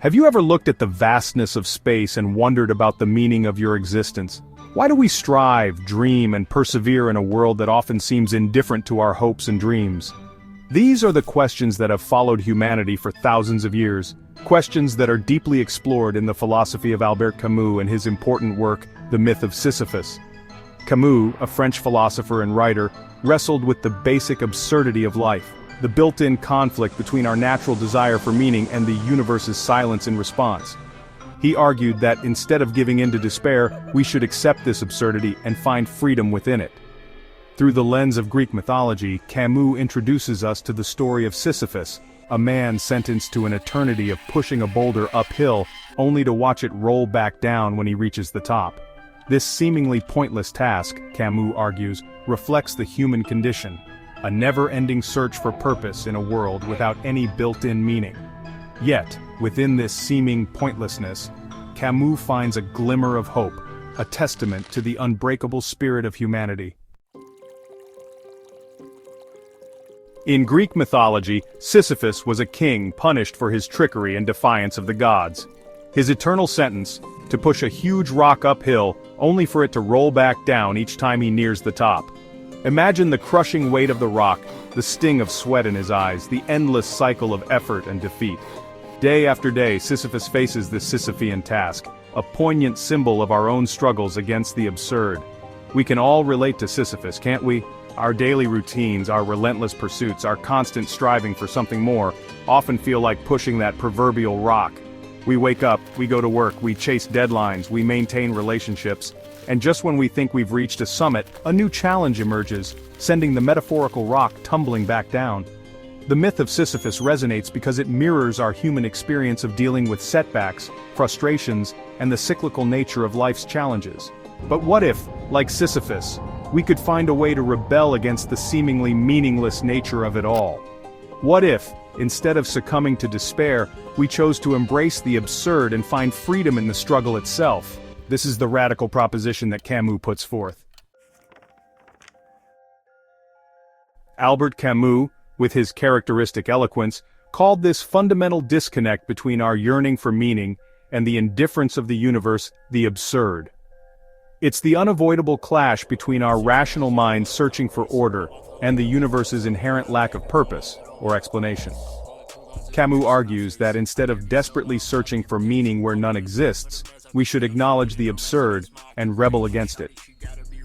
Have you ever looked at the vastness of space and wondered about the meaning of your existence? Why do we strive, dream, and persevere in a world that often seems indifferent to our hopes and dreams? These are the questions that have followed humanity for thousands of years, questions that are deeply explored in the philosophy of Albert Camus and his important work, The Myth of Sisyphus. Camus, a French philosopher and writer, wrestled with the basic absurdity of life, the built-in conflict between our natural desire for meaning and the universe's silence in response. He argued that instead of giving in to despair, we should accept this absurdity and find freedom within it. Through the lens of Greek mythology, Camus introduces us to the story of Sisyphus, a man sentenced to an eternity of pushing a boulder uphill, only to watch it roll back down when he reaches the top. This seemingly pointless task, Camus argues, reflects the human condition, a never-ending search for purpose in a world without any built-in meaning. Yet, within this seeming pointlessness, Camus finds a glimmer of hope, a testament to the unbreakable spirit of humanity. In Greek mythology, Sisyphus was a king punished for his trickery and defiance of the gods. His eternal sentence, to push a huge rock uphill, only for it to roll back down each time he nears the top. Imagine the crushing weight of the rock, the sting of sweat in his eyes, the endless cycle of effort and defeat. Day after day, Sisyphus faces this Sisyphean task, a poignant symbol of our own struggles against the absurd. We can all relate to Sisyphus, can't we? Our daily routines, our relentless pursuits, our constant striving for something more, often feel like pushing that proverbial rock. We wake up, we go to work, we chase deadlines, we maintain relationships, and just when we think we've reached a summit, a new challenge emerges, sending the metaphorical rock tumbling back down. The myth of Sisyphus resonates because it mirrors our human experience of dealing with setbacks, frustrations, and the cyclical nature of life's challenges. But what if, like Sisyphus, we could find a way to rebel against the seemingly meaningless nature of it all? What if, instead of succumbing to despair, we chose to embrace the absurd and find freedom in the struggle itself? This is the radical proposition that Camus puts forth. Albert Camus, with his characteristic eloquence, called this fundamental disconnect between our yearning for meaning and the indifference of the universe the absurd. It's the unavoidable clash between our rational mind searching for order and the universe's inherent lack of purpose or explanation. Camus argues that instead of desperately searching for meaning where none exists, we should acknowledge the absurd and rebel against it.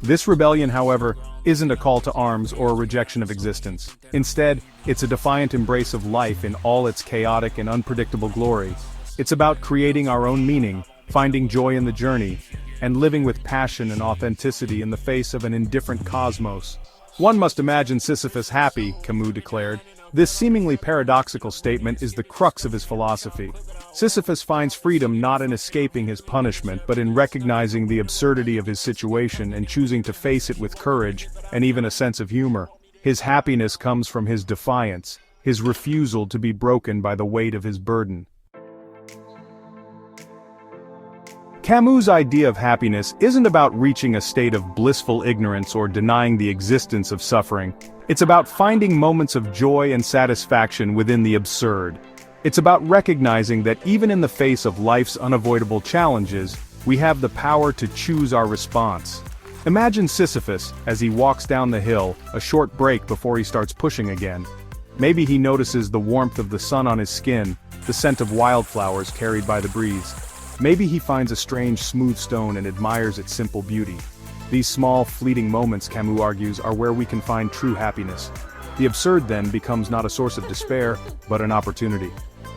This rebellion, however, isn't a call to arms or a rejection of existence. Instead, it's a defiant embrace of life in all its chaotic and unpredictable glory. It's about creating our own meaning, finding joy in the journey, and living with passion and authenticity in the face of an indifferent cosmos. One must imagine Sisyphus happy, Camus declared. This seemingly paradoxical statement is the crux of his philosophy. Sisyphus finds freedom not in escaping his punishment but in recognizing the absurdity of his situation and choosing to face it with courage and even a sense of humor. His happiness comes from his defiance, his refusal to be broken by the weight of his burden. Camus' idea of happiness isn't about reaching a state of blissful ignorance or denying the existence of suffering. It's about finding moments of joy and satisfaction within the absurd. It's about recognizing that even in the face of life's unavoidable challenges, we have the power to choose our response. Imagine Sisyphus as he walks down the hill, a short break before he starts pushing again. Maybe he notices the warmth of the sun on his skin, the scent of wildflowers carried by the breeze. Maybe he finds a strange smooth stone and admires its simple beauty. These small, fleeting moments, Camus argues, are where we can find true happiness. The absurd then becomes not a source of despair, but an opportunity.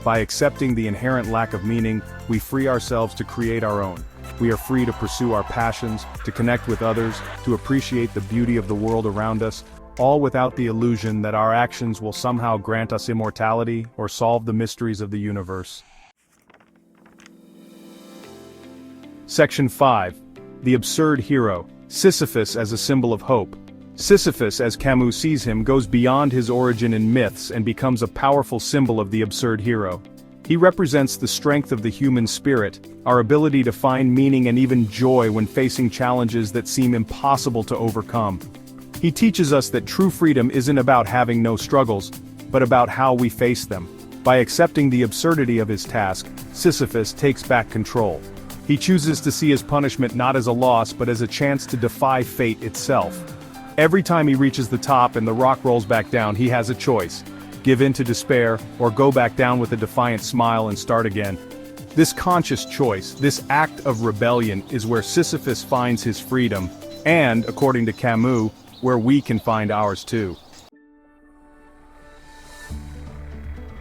By accepting the inherent lack of meaning, we free ourselves to create our own. We are free to pursue our passions, to connect with others, to appreciate the beauty of the world around us, all without the illusion that our actions will somehow grant us immortality or solve the mysteries of the universe. Section 5. The Absurd Hero. Sisyphus as a symbol of hope. Sisyphus, as Camus sees him, goes beyond his origin in myths and becomes a powerful symbol of the absurd hero. He represents the strength of the human spirit, our ability to find meaning and even joy when facing challenges that seem impossible to overcome. He teaches us that true freedom isn't about having no struggles, but about how we face them. By accepting the absurdity of his task, Sisyphus takes back control. He chooses to see his punishment not as a loss but as a chance to defy fate itself. Every time he reaches the top and the rock rolls back down, he has a choice: give in to despair, or go back down with a defiant smile and start again. This conscious choice, this act of rebellion, is where Sisyphus finds his freedom, and, according to Camus, where we can find ours too.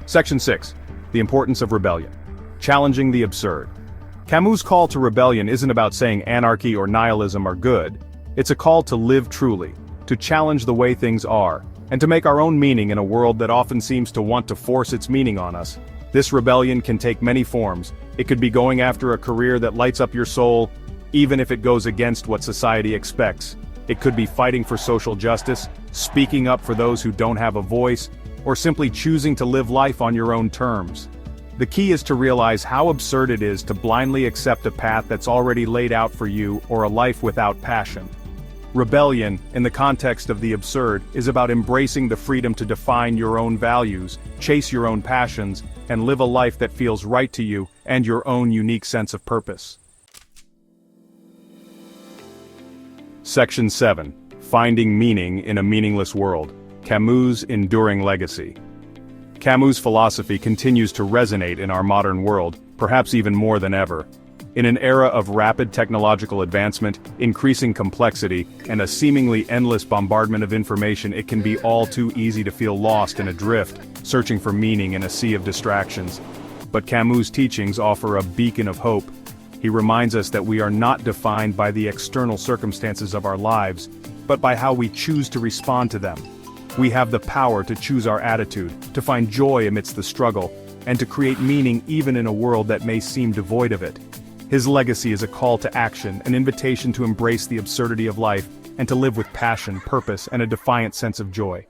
Section 6. The importance of rebellion. Challenging the absurd. Camus' call to rebellion isn't about saying anarchy or nihilism are good. It's a call to live truly, to challenge the way things are, and to make our own meaning in a world that often seems to want to force its meaning on us. This rebellion can take many forms. It could be going after a career that lights up your soul, even if it goes against what society expects. It could be fighting for social justice, speaking up for those who don't have a voice, or simply choosing to live life on your own terms. The key is to realize how absurd it is to blindly accept a path that's already laid out for you, or a life without passion. Rebellion, in the context of the absurd, is about embracing the freedom to define your own values, chase your own passions, and live a life that feels right to you and your own unique sense of purpose. Section 7. Finding meaning in a meaningless world. Camus' enduring legacy. Camus' philosophy continues to resonate in our modern world, perhaps even more than ever. In an era of rapid technological advancement, increasing complexity, and a seemingly endless bombardment of information, it can be all too easy to feel lost and adrift, searching for meaning in a sea of distractions. But Camus' teachings offer a beacon of hope. He reminds us that we are not defined by the external circumstances of our lives, but by how we choose to respond to them. We have the power to choose our attitude, to find joy amidst the struggle, and to create meaning even in a world that may seem devoid of it. His legacy is a call to action, an invitation to embrace the absurdity of life, and to live with passion, purpose, and a defiant sense of joy.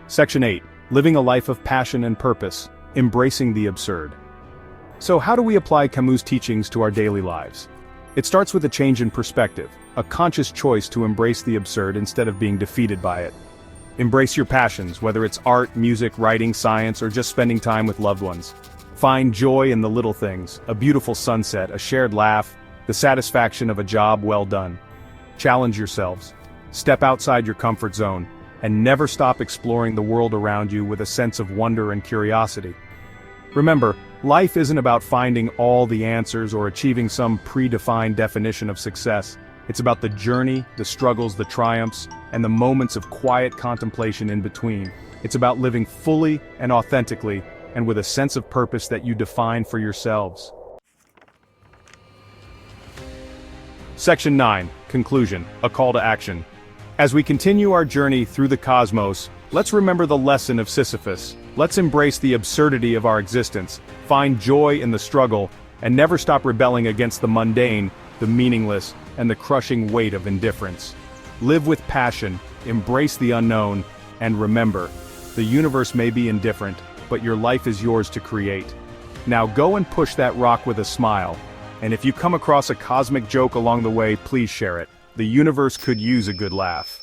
Section 8. Living a life of passion and purpose, embracing the absurd. So how do we apply Camus' teachings to our daily lives? It starts with a change in perspective, a conscious choice to embrace the absurd instead of being defeated by it. Embrace your passions, whether it's art, music, writing, science, or just spending time with loved ones. Find joy in the little things, a beautiful sunset, a shared laugh, the satisfaction of a job well done. Challenge yourselves. Step outside your comfort zone, and never stop exploring the world around you with a sense of wonder and curiosity. Remember, life isn't about finding all the answers or achieving some predefined definition of success. It's about the journey, the struggles, the triumphs, and the moments of quiet contemplation in between. It's about living fully and authentically, and with a sense of purpose that you define for yourselves. Section 9. Conclusion. A call to action. As we continue our journey through the cosmos, let's remember the lesson of Sisyphus. Let's embrace the absurdity of our existence, find joy in the struggle, and never stop rebelling against the mundane, the meaningless, and the crushing weight of indifference. Live with passion, embrace the unknown, and remember, the universe may be indifferent, but your life is yours to create. Now go and push that rock with a smile, and if you come across a cosmic joke along the way, please share it. The universe could use a good laugh.